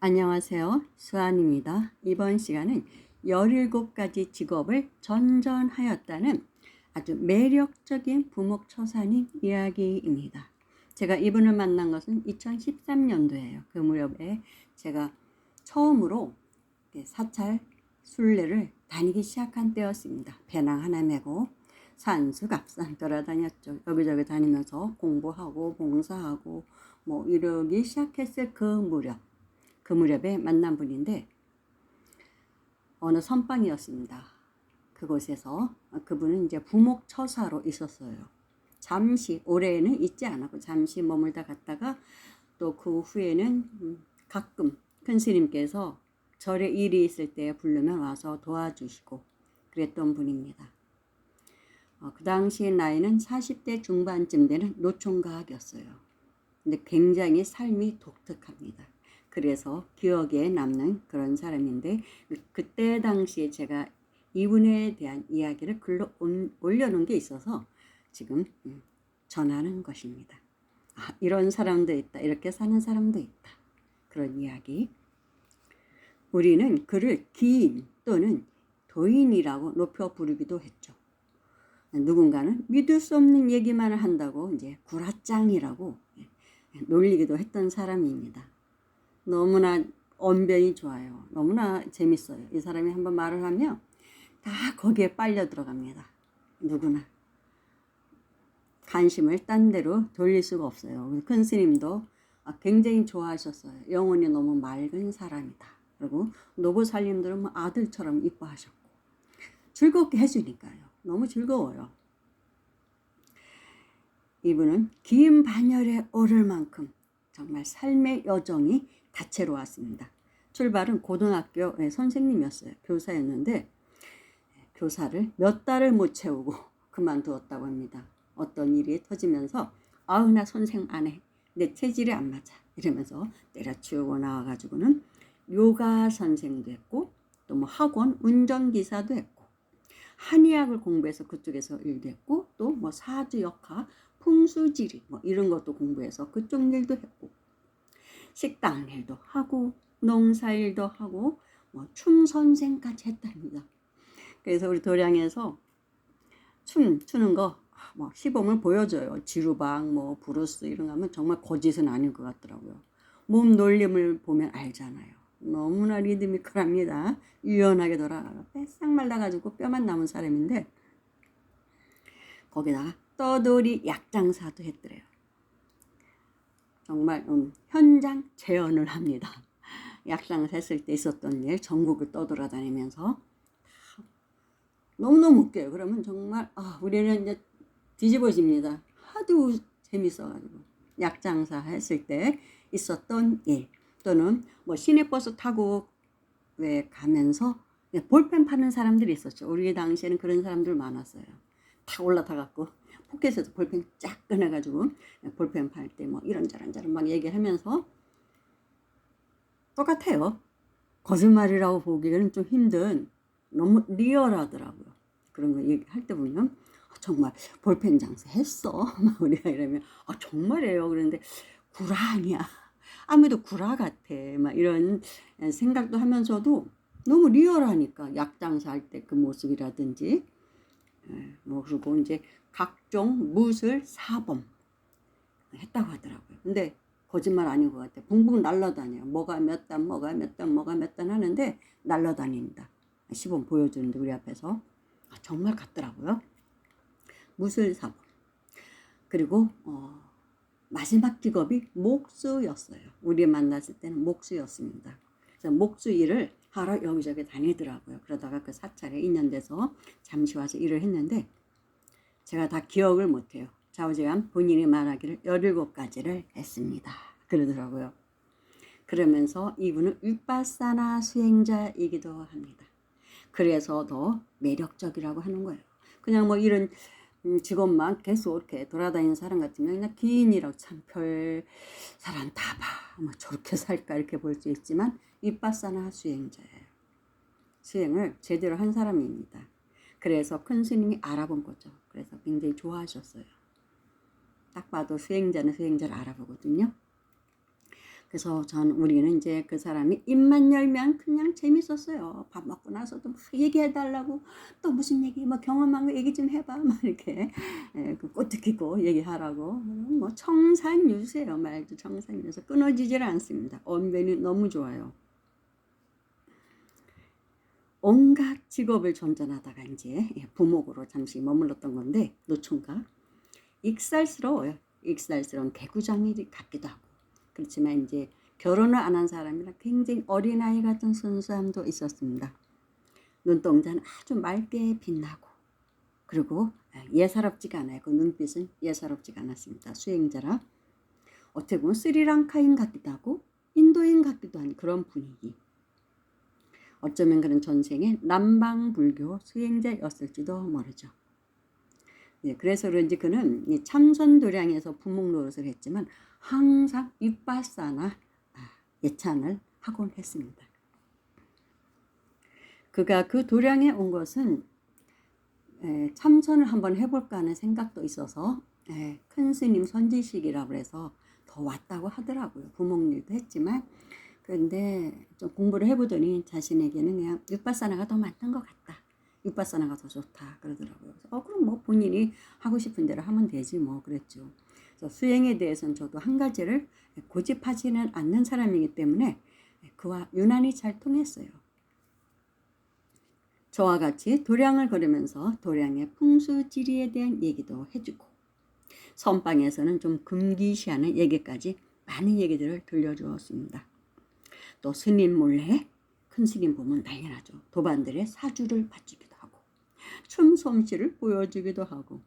안녕하세요. 수아입니다. 이번 시간은 17가지 직업을 전전하였다는 아주 매력적인 부목처사님 이야기입니다. 제가 이분을 만난 것은 2013년도예요. 그 무렵에 제가 처음으로 사찰 순례를 다니기 시작한 때였습니다. 배낭 하나 메고 산수갑산 돌아다녔죠. 여기저기 다니면서 공부하고 봉사하고 이러기 시작했을 그 무렵에 만난 분인데 어느 선방이었습니다. 그곳에서 그분은 이제 부목처사로 있었어요. 잠시 올해는 있지 않았고 잠시 머물다 갔다가 또 그 후에는 가끔 큰 스님께서 절에 일이 있을 때 부르면 와서 도와주시고 그랬던 분입니다. 그 당시 나이는 40대 중반쯤 되는 노총각이었어요. 근데 굉장히 삶이 독특합니다. 그래서 기억에 남는 그런 사람인데 그때 당시에 제가 이분에 대한 이야기를 글로 올려놓은 게 있어서 지금 전하는 것입니다. 이런 사람도 있다. 이렇게 사는 사람도 있다. 그런 이야기. 우리는 그를 기인 또는 도인이라고 높여 부르기도 했죠. 누군가는 믿을 수 없는 얘기만 한다고 이제 구라짱이라고 놀리기도 했던 사람입니다. 너무나 언변이 좋아요. 너무나 재밌어요. 이 사람이 한번 말을 하면 다 거기에 빨려 들어갑니다. 누구나. 관심을 딴 데로 돌릴 수가 없어요. 큰 스님도 굉장히 좋아하셨어요. 영혼이 너무 맑은 사람이다. 그리고 노보살님들은 아들처럼 이뻐하셨고 즐겁게 해주니까요. 너무 즐거워요. 이분은 긴 반열에 오를 만큼 정말 삶의 여정이 다채로웠습니다. 출발은 고등학교 선생님이었어요. 교사였는데 교사를 몇 달을 못 채우고 그만두었다고 합니다. 어떤 일이 터지면서 나 선생 안 해. 내 체질이 안 맞아. 이러면서 때려치우고 나와가지고는 요가 선생도 했고 또 학원 운전기사도 했고 한의학을 공부해서 그쪽에서 일도 했고 또 사주 역학 풍수지리 이런 것도 공부해서 그쪽 일도 했고 식당 일도 하고 농사 일도 하고 춤 선생까지 했답니다. 그래서 우리 도량에서 춤 추는 거 시범을 보여줘요. 지루박 브루스 이런 거 하면 정말 거짓은 아닌 것 같더라고요. 몸 놀림을 보면 알잖아요. 너무나 리드미컬합니다. 유연하게 돌아가고 빼싹 말라가지고 뼈만 남은 사람인데 거기다가 떠돌이 약장사도 했더래요. 정말 현장 재현을 합니다. 약장사 했을 때 있었던 일 전국을 떠돌아다니면서 너무너무 웃겨요. 그러면 정말 우리는 이제 뒤집어집니다. 하도 재밌어가지고 약장사 했을 때 있었던 일 또는 시내버스 타고 가면서 볼펜 파는 사람들이 있었죠. 우리 당시에는 그런 사람들 많았어요. 다 올라타갖고 포켓에서 볼펜 쫙 꺼내가지고 볼펜 팔 때 이런저런 막 얘기하면서 똑같아요. 거짓말이라고 보기에는 좀 힘든 너무 리얼하더라고요. 그런 거 얘기할 때 보면 정말 볼펜 장사 했어. 우리가 이러면 정말이에요. 그런데 구라 아니야. 아무래도 구라 같아. 이런 생각도 하면서도 너무 리얼하니까 약장사 할 때 그 모습이라든지 그리고 이제 각종 무술 사범 했다고 하더라고요. 근데 거짓말 아닌 것 같아요. 붕붕 날라다녀요. 뭐가 몇 단 하는데 날라다닙니다. 시범 보여주는데 우리 앞에서 정말 같더라고요. 무술사범. 그리고 마지막 직업이 목수였어요. 우리 만났을 때는 목수였습니다. 그래서 목수 일을 하러 여기저기 다니더라고요. 그러다가 그 사찰에 인연돼서 잠시 와서 일을 했는데 제가 다 기억을 못해요. 좌우지간 본인이 말하기를 17가지를 했습니다. 그러더라고요. 그러면서 이분은 윗바사나 수행자이기도 합니다. 그래서 더 매력적이라고 하는 거예요. 그냥 이런 직업만 계속 이렇게 돌아다니는 사람 같으면 그냥 기인이라고 참 별 사람 다 봐. 저렇게 살까 이렇게 볼 수 있지만 윗바사나 수행자예요. 수행을 제대로 한 사람입니다. 그래서 큰 스님이 알아본 거죠. 그래서 굉장히 좋아하셨어요. 딱 봐도 수행자는 수행자를 알아보거든요. 그래서 우리는 이제 그 사람이 입만 열면 그냥 재밌었어요. 밥 먹고 나서도 막 얘기해달라고, 또 무슨 얘기, 뭐 경험한 거 얘기 좀 해봐, 막 이렇게 그 꼬투키고 얘기하라고. 뭐 청산유수예요. 말도 청산유수. 끊어지질 않습니다. 언변이 너무 좋아요. 온갖 직업을 전전하다가 이제 부목으로 잠시 머물렀던 건데, 노총각. 익살스러워요. 익살스러운 개구장이 같기도 하고. 그렇지만 이제 결혼을 안 한 사람이라 굉장히 어린아이 같은 순수함도 있었습니다. 눈동자는 아주 맑게 빛나고, 그리고 예사롭지가 않아요. 그 눈빛은 예사롭지가 않았습니다. 수행자라 어떻게 보면 스리랑카인 같기도 하고 인도인 같기도 한 그런 분위기. 어쩌면 그런 전생에 남방불교 수행자였을지도 모르죠. 그래서 그런지 그는 참선도량에서 부목 노릇을 했지만 항상 윗바사나 예찬을 하곤 했습니다. 그가 그 도량에 온 것은 참선을 한번 해볼까 하는 생각도 있어서 큰 스님 선지식이라고 해서 더 왔다고 하더라고요. 부목일도 했지만, 그런데 좀 공부를 해보더니 자신에게는 그냥 윗바사나가 더 맞는 것 같다. 윗바사나가 더 좋다 그러더라고요. 그래서 그럼 뭐 본인이 하고 싶은 대로 하면 되지 뭐 그랬죠. 그래서 수행에 대해서는 저도 한 가지를 고집하지는 않는 사람이기 때문에 그와 유난히 잘 통했어요. 저와 같이 도량을 걸으면서 도량의 풍수지리에 대한 얘기도 해주고, 선방에서는 좀 금기시하는 얘기까지 많은 얘기들을 들려주었습니다. 또 스님 몰래, 큰 스님 보면 난리 나죠. 도반들의 사주를 받주기도 하고 춤 솜씨를 보여주기도 하고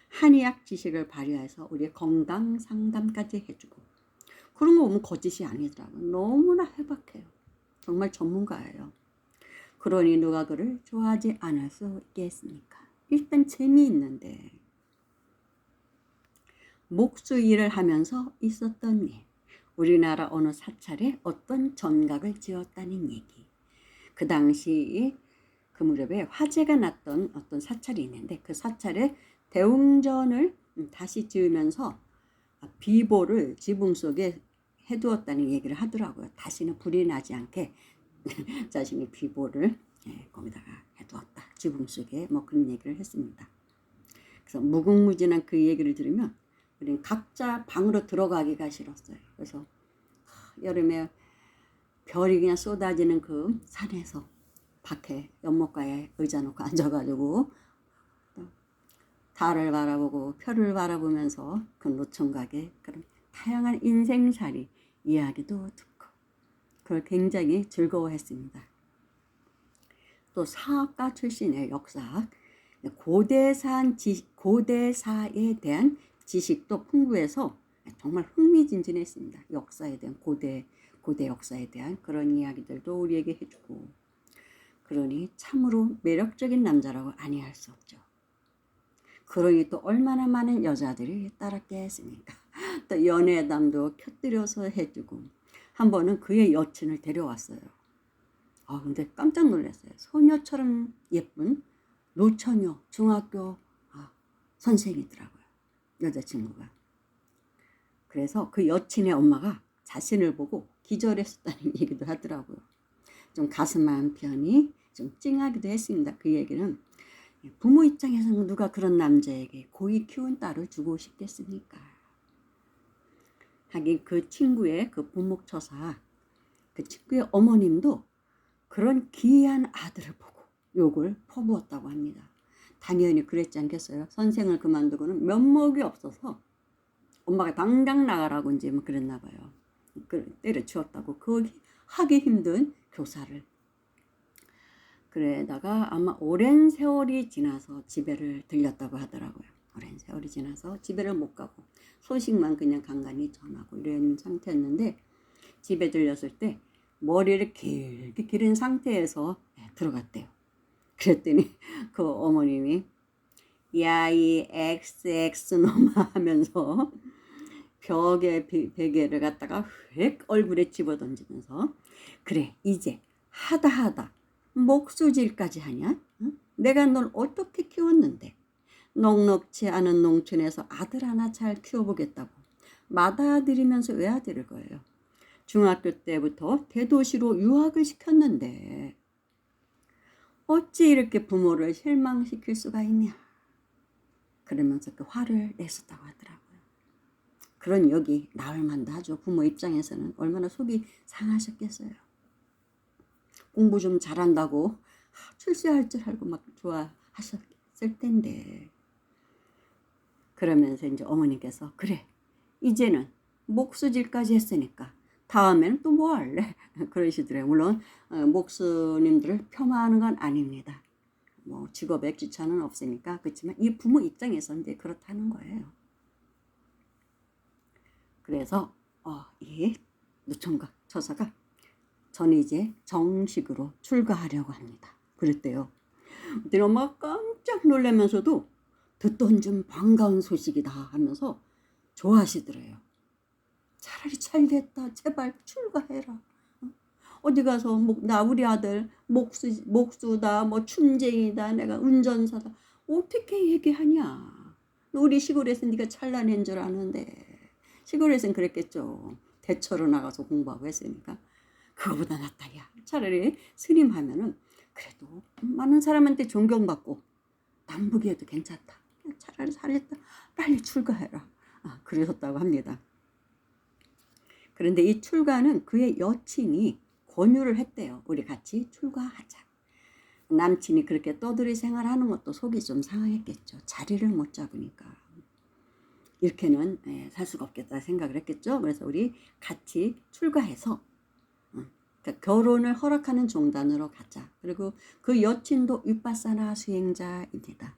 한의학 지식을 발휘해서 우리의 건강 상담까지 해주고, 그런 거 보면 거짓이 아니더라고요. 너무나 해박해요. 정말 전문가예요. 그러니 누가 그를 좋아하지 않을 수 있겠습니까? 일단 재미있는데. 목수 일을 하면서 있었던 일, 우리나라 어느 사찰에 어떤 전각을 지었다는 얘기, 그 당시 그 무렵에 화재가 났던 어떤 사찰이 있는데 그 사찰에 대웅전을 다시 지으면서 비보를 지붕 속에 해두었다는 얘기를 하더라고요. 다시는 불이 나지 않게 자신의 비보를 거기다가 해두었다. 지붕 속에 뭐 그런 얘기를 했습니다. 그래서 무궁무진한 그 얘기를 들으면 우리는 각자 방으로 들어가기가 싫었어요. 그래서 여름에 별이 그냥 쏟아지는 그 산에서 밖에 연못가에 의자 놓고 앉아가지고 달을 바라보고 별을 바라보면서 그 노총각의 그런 다양한 인생살이 이야기도 듣고 그걸 굉장히 즐거워했습니다. 또 사학가 출신의 역사학, 고대사에 대한 지식도 풍부해서 정말 흥미진진했습니다. 역사에 대한 고대 역사에 대한 그런 이야기들도 우리에게 해주고, 그러니 참으로 매력적인 남자라고 아니할 수 없죠. 그러니 또 얼마나 많은 여자들이 따랐겠습니까? 또 연애담도 곁들여서 해주고, 한 번은 그의 여친을 데려왔어요. 근데 깜짝 놀랐어요. 소녀처럼 예쁜 노처녀 중학교 선생이더라고요. 여자친구가. 그래서 그 여친의 엄마가 자신을 보고 기절했었다는 얘기도 하더라고요. 좀 가슴 한편이 좀 찡하기도 했습니다. 그 얘기는 부모 입장에서는 누가 그런 남자에게 고이 키운 딸을 주고 싶겠습니까? 하긴 그 친구의 그 부목처사, 그 친구의 어머님도 그런 귀한 아들을 보고 욕을 퍼부었다고 합니다. 당연히 그랬지 않겠어요? 선생을 그만두고는 면목이 없어서 엄마가 당장 나가라고 이제 뭐 그랬나 봐요. 때려치웠다고. 그 하기 힘든 교사를. 그러다가 아마 오랜 세월이 지나서 집에를 들렸다고 하더라고요. 오랜 세월이 지나서 집에를 못 가고 소식만 그냥 간간히 전하고 이런 상태였는데, 집에 들렸을 때 머리를 길게 기른 상태에서 들어갔대요. 그랬더니 그 어머님이 야 이 XX놈아 하면서 벽에 베개를 갖다가 휙 얼굴에 집어던지면서, 그래 이제 하다 목수질까지 하냐? 응? 내가 널 어떻게 키웠는데 넉넉지 않은 농촌에서 아들 하나 잘 키워보겠다고 맏아들이면서 외아들일 거예요. 중학교 때부터 대도시로 유학을 시켰는데 어찌 이렇게 부모를 실망시킬 수가 있냐. 그러면서 그 화를 냈었다고 하더라고요. 그런 역이 나올 만도 하죠. 부모 입장에서는 얼마나 속이 상하셨겠어요. 공부 좀 잘한다고 출세할 줄 알고 막 좋아하셨을 텐데. 그러면서 이제 어머니께서 그래 이제는 목수질까지 했으니까 다음에는 또 뭐 할래? 그러시더래요. 물론 목수님들을 폄하하는 건 아닙니다. 뭐 직업에 귀천은 없으니까. 그렇지만 이 부모 입장에서는 이제 그렇다는 거예요. 그래서 이 노총각 처사가 저는 이제 정식으로 출가하려고 합니다. 그랬대요. 근데 엄마가 깜짝 놀라면서도 듣던 좀 반가운 소식이다 하면서 좋아하시더래요. 차라리 잘 됐다. 제발 출가해라. 어디 가서 나 우리 아들 목수다 뭐 춘쟁이다 내가 운전사다 어떻게 얘기하냐. 우리 시골에서 네가 찬란한 줄 아는데. 시골에서는 그랬겠죠. 대처로 나가서 공부하고 했으니까. 그거보다 낫다. 야 차라리 스님 하면은 그래도 많은 사람한테 존경받고 남북이어도 괜찮다. 차라리 잘했다. 빨리 출가해라. 그러셨다고 합니다. 그런데 이 출가는 그의 여친이 권유를 했대요. 우리 같이 출가하자. 남친이 그렇게 떠들이 생활하는 것도 속이 좀 상했겠죠. 자리를 못 잡으니까. 이렇게는 살 수가 없겠다 생각을 했겠죠. 그래서 우리 같이 출가해서 그러니까 결혼을 허락하는 종단으로 가자. 그리고 그 여친도 윗바사나 수행자입니다.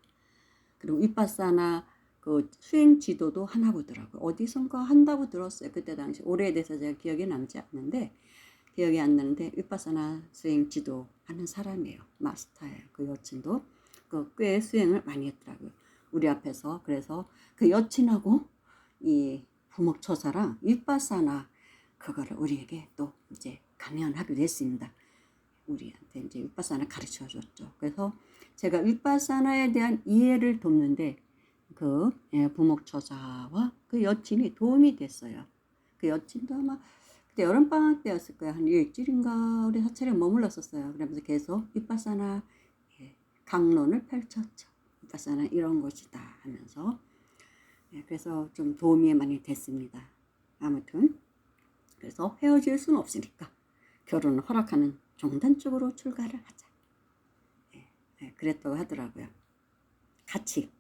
그리고 윗바사나 그 수행 지도도 하나 보더라고요. 어디선가 한다고 들었어요. 그때 당시 오래돼서 제가 기억에 남지 않는데 기억이 안 나는데 윗바사나 수행 지도 하는 사람이에요. 마스터예요. 그 여친도 꽤 수행을 많이 했더라고요. 우리 앞에서. 그래서 그 여친하고 이 부목처사랑 윗바사나 그거를 우리에게 또 이제 강연하기로 했습니다. 우리한테 이제 윗바사나 가르쳐 줬죠. 그래서 제가 윗바사나에 대한 이해를 돕는데 그 부목처사와 그 여친이 도움이 됐어요. 그 여친도 아마 그때 여름방학 때였을 거야. 한 일주일인가 우리 사찰에 머물렀었어요. 그러면서 계속 윗바사나 강론을 펼쳤죠. 윗바사나 이런 것이다 하면서. 그래서 좀 도움이 많이 됐습니다. 아무튼 그래서 헤어질 수는 없으니까 결혼을 허락하는 종단 쪽으로 출가를 하자. 그랬다고 하더라고요. 같이.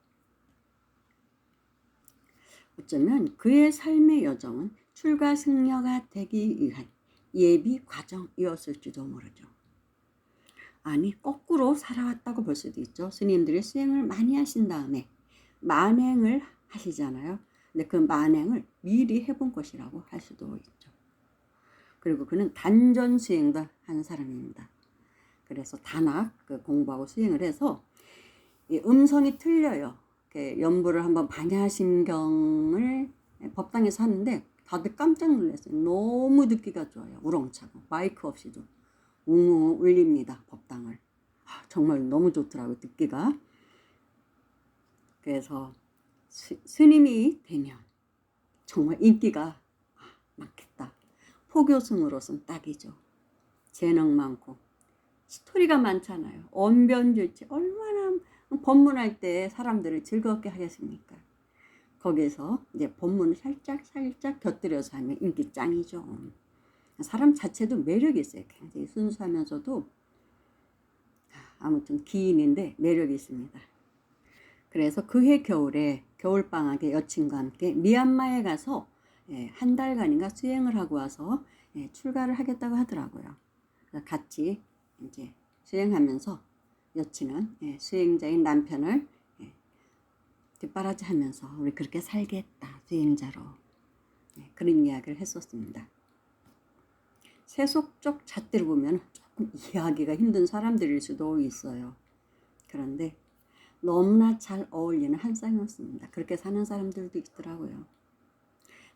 어쩌면 그의 삶의 여정은 출가 승려가 되기 위한 예비 과정이었을지도 모르죠. 아니 거꾸로 살아왔다고 볼 수도 있죠. 스님들이 수행을 많이 하신 다음에 만행을 하시잖아요. 근데 그 만행을 미리 해본 것이라고 할 수도 있죠. 그리고 그는 단전 수행도 하는 사람입니다. 그래서 단학 공부하고 수행을 해서 이 음성이 틀려요. 연부를 한번 반야심경을 법당에서 하는데 다들 깜짝 놀랐어요. 너무 듣기가 좋아요. 우렁차고 마이크 없이도 웅웅 울립니다. 법당을. 정말 너무 좋더라고요. 듣기가. 그래서 스님이 되면 정말 인기가 많겠다. 포교승으로서는 딱이죠. 재능 많고 스토리가 많잖아요. 언변줄지 얼마나 법문할 때 사람들을 즐겁게 하겠습니까? 거기서 이제 법문을 살짝 곁들여서 하면 인기 짱이죠. 사람 자체도 매력이 있어요. 굉장히 순수하면서도 아무튼 기인인데 매력이 있습니다. 그래서 그해 겨울에 겨울방학에 여친과 함께 미얀마에 가서 한 달간인가 수행을 하고 와서 출가를 하겠다고 하더라고요. 같이 이제 수행하면서 여친은 수행자인 남편을 뒷바라지하면서 우리 그렇게 살겠다 수행자로 그런 이야기를 했었습니다. 세속적 잣대를 보면 조금 이해하기가 힘든 사람들일 수도 있어요. 그런데 너무나 잘 어울리는 한 쌍이었습니다. 그렇게 사는 사람들도 있더라고요.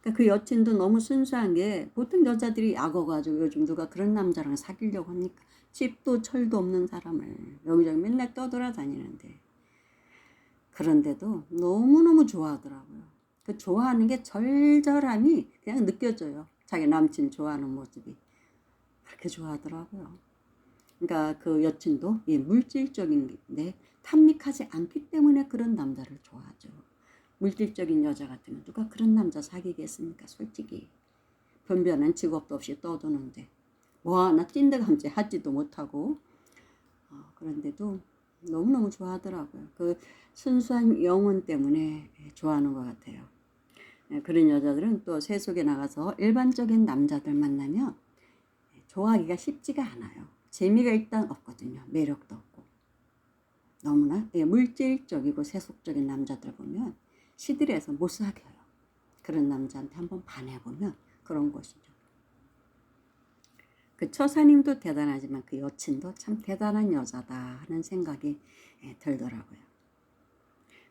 그러니까 그 여친도 너무 순수한 게 보통 여자들이 악어가지고 요즘 누가 그런 남자랑 사귀려고 합니까? 집도 철도 없는 사람을 여기저기 맨날 떠돌아다니는데 그런데도 너무너무 좋아하더라고요. 그 좋아하는 게 절절함이 그냥 느껴져요. 자기 남친 좋아하는 모습이 그렇게 좋아하더라고요. 그러니까 그 여친도 물질적인데 탐닉하지 않기 때문에 그런 남자를 좋아하죠. 물질적인 여자 같으면 누가 그런 남자 사귀겠습니까? 솔직히 변변한 직업도 없이 떠도는데 뭐 하나 찐득함지 하지도 못하고 그런데도 너무너무 좋아하더라고요. 그 순수한 영혼 때문에 좋아하는 것 같아요. 그런 여자들은 또 세속에 나가서 일반적인 남자들 만나면 좋아하기가 쉽지가 않아요. 재미가 일단 없거든요. 매력도 없고. 너무나 물질적이고 세속적인 남자들 보면 시들해서 못 사겨요. 그런 남자한테 한번 반해보면 그런 것이죠. 그 처사님도 대단하지만 그 여친도 참 대단한 여자다 하는 생각이 들더라고요.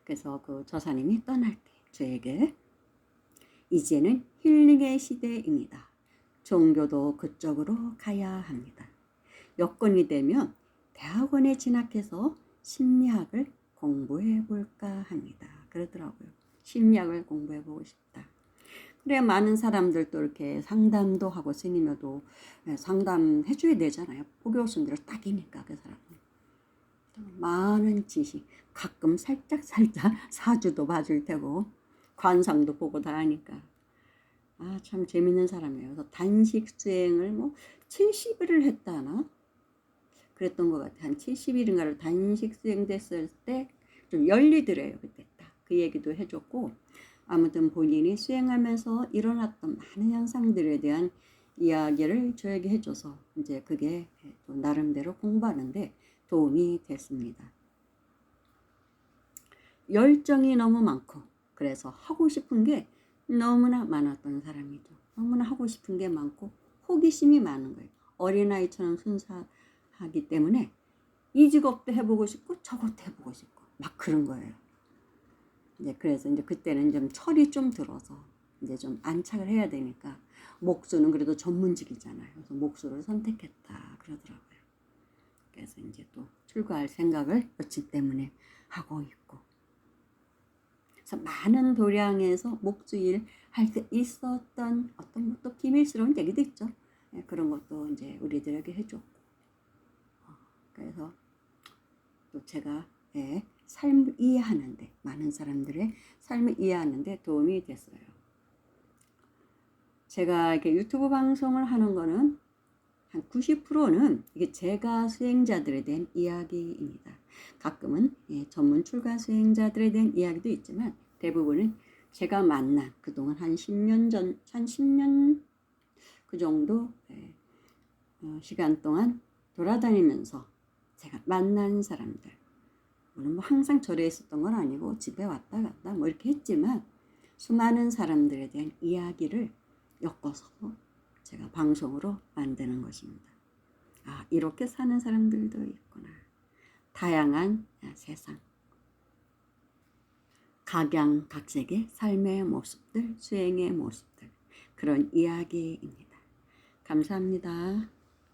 그래서 그 처사님이 떠날 때 저에게 이제는 힐링의 시대입니다. 종교도 그쪽으로 가야 합니다. 여건이 되면 대학원에 진학해서 심리학을 공부해 볼까 합니다. 그러더라고요. 심리학을 공부해 보고 싶다. 그래 많은 사람들도 이렇게 상담도 하고 스님여도 상담해 줘야 되잖아요. 포교수님들 딱이니까 그 사람은. 많은 지식 가끔 살짝 사주도 봐줄 테고 관상도 보고 다 하니까 참 재밌는 사람이에요. 그래서 단식 수행을 뭐 70일을 했다나 그랬던 것 같아요. 한 70일인가를 단식 수행됐을 때 좀 열리더래요. 그때 딱 그 얘기도 해줬고 아무튼 본인이 수행하면서 일어났던 많은 현상들에 대한 이야기를 저에게 해줘서 이제 그게 또 나름대로 공부하는데 도움이 됐습니다. 열정이 너무 많고 그래서 하고 싶은 게 너무나 많았던 사람이죠. 너무나 하고 싶은 게 많고 호기심이 많은 거예요. 어린아이처럼 순수하기 때문에 이 직업도 해보고 싶고 저것도 해보고 싶고 막 그런 거예요. 이제 그래서 이제 그때는 좀 철이 좀 들어서 이제 좀 안착을 해야 되니까 목수는 그래도 전문직이잖아요. 그래서 목수를 선택했다 그러더라고요. 그래서 이제 또 출가할 생각을 여친 때문에 하고 있고. 그래서 많은 도량에서 목수일 할 때 있었던 어떤 또 비밀스러운 얘기도 있죠. 그런 것도 이제 우리들에게 해줬고. 그래서 또 제가 삶을 이해하는데 많은 사람들의 삶을 이해하는데 도움이 됐어요. 제가 이렇게 유튜브 방송을 하는 거는 한 90%는 이게 제가 수행자들에 대한 이야기입니다. 가끔은 전문 출가 수행자들에 대한 이야기도 있지만 대부분은 제가 만난 그동안 한 10년 그 정도 시간 동안 돌아다니면서 제가 만난 사람들 물론 뭐 항상 절에 있었던 건 아니고 집에 왔다 갔다 뭐 이렇게 했지만 수많은 사람들에 대한 이야기를 엮어서 제가 방송으로 만드는 것입니다. 이렇게 사는 사람들도 있구나. 다양한 세상. 각양각색의 삶의 모습들, 수행의 모습들. 그런 이야기입니다. 감사합니다.